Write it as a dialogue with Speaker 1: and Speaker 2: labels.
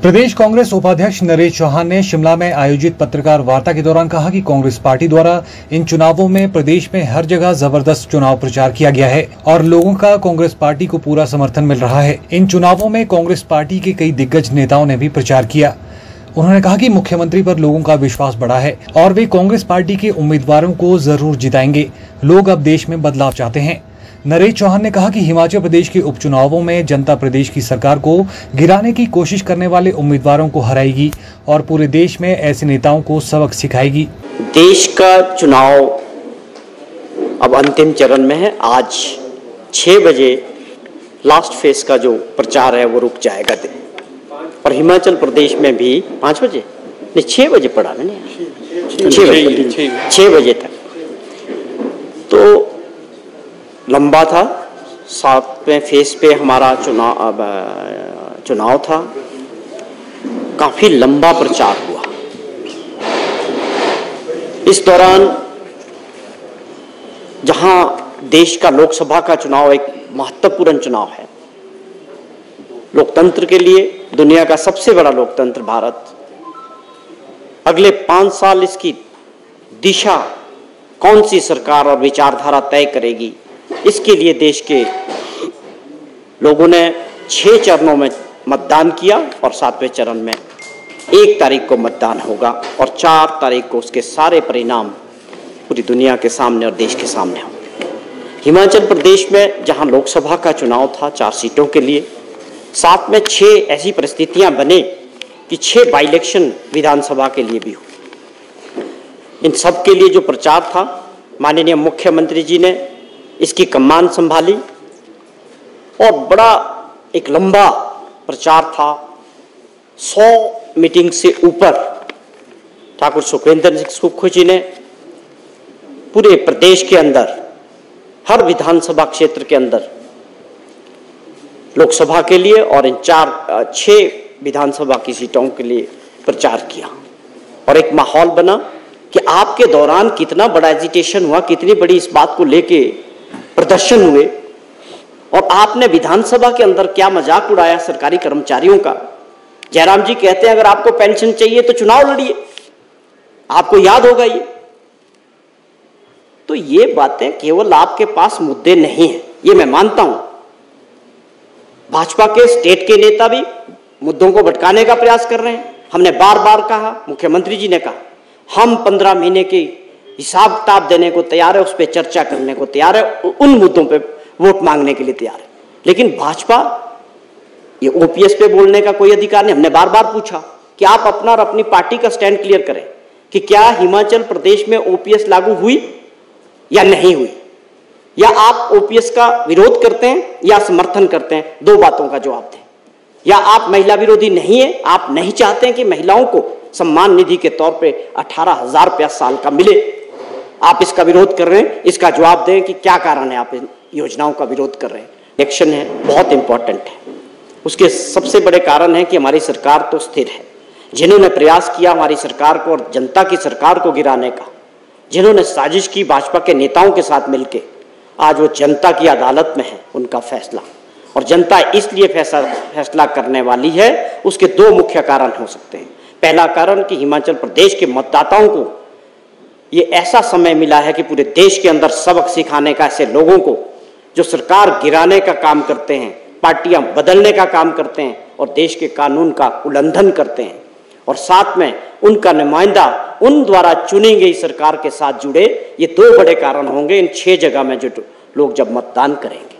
Speaker 1: प्रदेश कांग्रेस उपाध्यक्ष नरेश चौहान ने शिमला में आयोजित पत्रकार वार्ता के दौरान कहा कि कांग्रेस पार्टी द्वारा इन चुनावों में प्रदेश में हर जगह जबरदस्त चुनाव प्रचार किया गया है और लोगों का कांग्रेस पार्टी को पूरा समर्थन मिल रहा है। इन चुनावों में कांग्रेस पार्टी के कई दिग्गज नेताओं ने भी प्रचार किया। उन्होंने कहा कि मुख्यमंत्री पर लोगों का विश्वास बढ़ा है और वे कांग्रेस पार्टी के उम्मीदवारों को जरूर जिताएंगे। लोग अब देश में बदलाव चाहते हैं। नरेश चौहान ने कहा कि हिमाचल प्रदेश के उपचुनावों में जनता प्रदेश की सरकार को गिराने की कोशिश करने वाले उम्मीदवारों को हराएगी और पूरे देश में ऐसे नेताओं को सबक सिखाएगी।
Speaker 2: देश का चुनाव अब अंतिम चरण में है। आज 6 बजे लास्ट फेज का जो प्रचार है वो रुक जाएगा और हिमाचल प्रदेश में भी 5 बजे नहीं 6 बजे पड़ा मैंने 6 बजे तक तो लंबा था। 7वें फेज पे हमारा चुनाव था। काफी लंबा प्रचार हुआ। इस दौरान जहां देश का लोकसभा का चुनाव एक महत्वपूर्ण चुनाव है, लोकतंत्र के लिए दुनिया का सबसे बड़ा लोकतंत्र भारत, अगले 5 साल इसकी दिशा कौन सी सरकार और विचारधारा तय करेगी, इसके लिए देश के लोगों ने 6 चरणों में मतदान किया और 7वें चरण में 1 तारीख को मतदान होगा और 4 तारीख को उसके सारे परिणाम पूरी दुनिया के सामने और देश के सामने होंगे। हिमाचल प्रदेश में जहां लोकसभा का चुनाव था 4 सीटों के लिए, साथ में 6 ऐसी परिस्थितियां बने कि 6 बाई इलेक्शन विधानसभा के लिए भी हो। इन सब के लिए जो प्रचार था, माननीय मुख्यमंत्री जी ने इसकी कमान संभाली और बड़ा एक लंबा प्रचार था। 100 मीटिंग से ऊपर ठाकुर सुखविंदर सिंह सुक्खू जी ने पूरे प्रदेश के अंदर हर विधानसभा क्षेत्र के अंदर लोकसभा के लिए और इन 6 विधानसभा की सीटों के लिए प्रचार किया और एक माहौल बना कि आपके दौरान कितना बड़ा एजिटेशन हुआ, कितनी बड़ी इस बात को लेके प्रदर्शन हुए और आपने विधानसभा के अंदर क्या मजाक उड़ाया सरकारी कर्मचारियों का। जयराम जी कहते हैं अगर आपको पेंशन चाहिए तो चुनाव लड़िए, आपको याद होगा ये। तो ये बातें केवल आपके पास मुद्दे नहीं है, ये मैं मानता हूं। भाजपा के स्टेट के नेता भी मुद्दों को भटकाने का प्रयास कर रहे हैं। हमने बार बार कहा, मुख्यमंत्री जी ने कहा हम 15 महीने की हिसाब किताब देने को तैयार है, उस पर चर्चा करने को तैयार है, उन मुद्दों पे वोट मांगने के लिए तैयार है। लेकिन भाजपा ये ओपीएस पे बोलने का कोई अधिकार नहीं। हमने बार बार पूछा कि आप अपना और अपनी पार्टी का स्टैंड क्लियर करें कि क्या हिमाचल प्रदेश में ओपीएस लागू हुई या नहीं हुई, या आप ओपीएस का विरोध करते हैं या समर्थन करते हैं। 2 बातों का जवाब दें। या आप महिला विरोधी नहीं है, आप नहीं चाहते हैं कि महिलाओं को सम्मान निधि के तौर पे 18,000 रुपया साल का मिले, आप इसका विरोध कर रहे हैं। इसका जवाब दें कि क्या कारण है आप इन योजनाओं का विरोध कर रहे हैं। इलेक्शन है, बहुत इंपॉर्टेंट है। उसके सबसे बड़े कारण है कि हमारी सरकार तो स्थिर है। जिन्होंने प्रयास किया हमारी सरकार को और जनता की सरकार को गिराने का, जिन्होंने साजिश की भाजपा के नेताओं के साथ मिलकर, आज वो जनता की अदालत में है उनका फैसला। और जनता इसलिए फैसला करने वाली है, उसके 2 मुख्य कारण हो सकते हैं। पहला कारण कि हिमाचल प्रदेश के मतदाताओं को ये ऐसा समय मिला है कि पूरे देश के अंदर सबक सिखाने का, ऐसे लोगों को जो सरकार गिराने का काम करते हैं, पार्टियां बदलने का काम करते हैं और देश के कानून का उल्लंघन करते हैं, और साथ में उनका नुमाइंदा उन द्वारा चुनी गई सरकार के साथ जुड़े। ये 2 बड़े कारण होंगे इन 6 जगह में जो लोग जब मतदान करेंगे।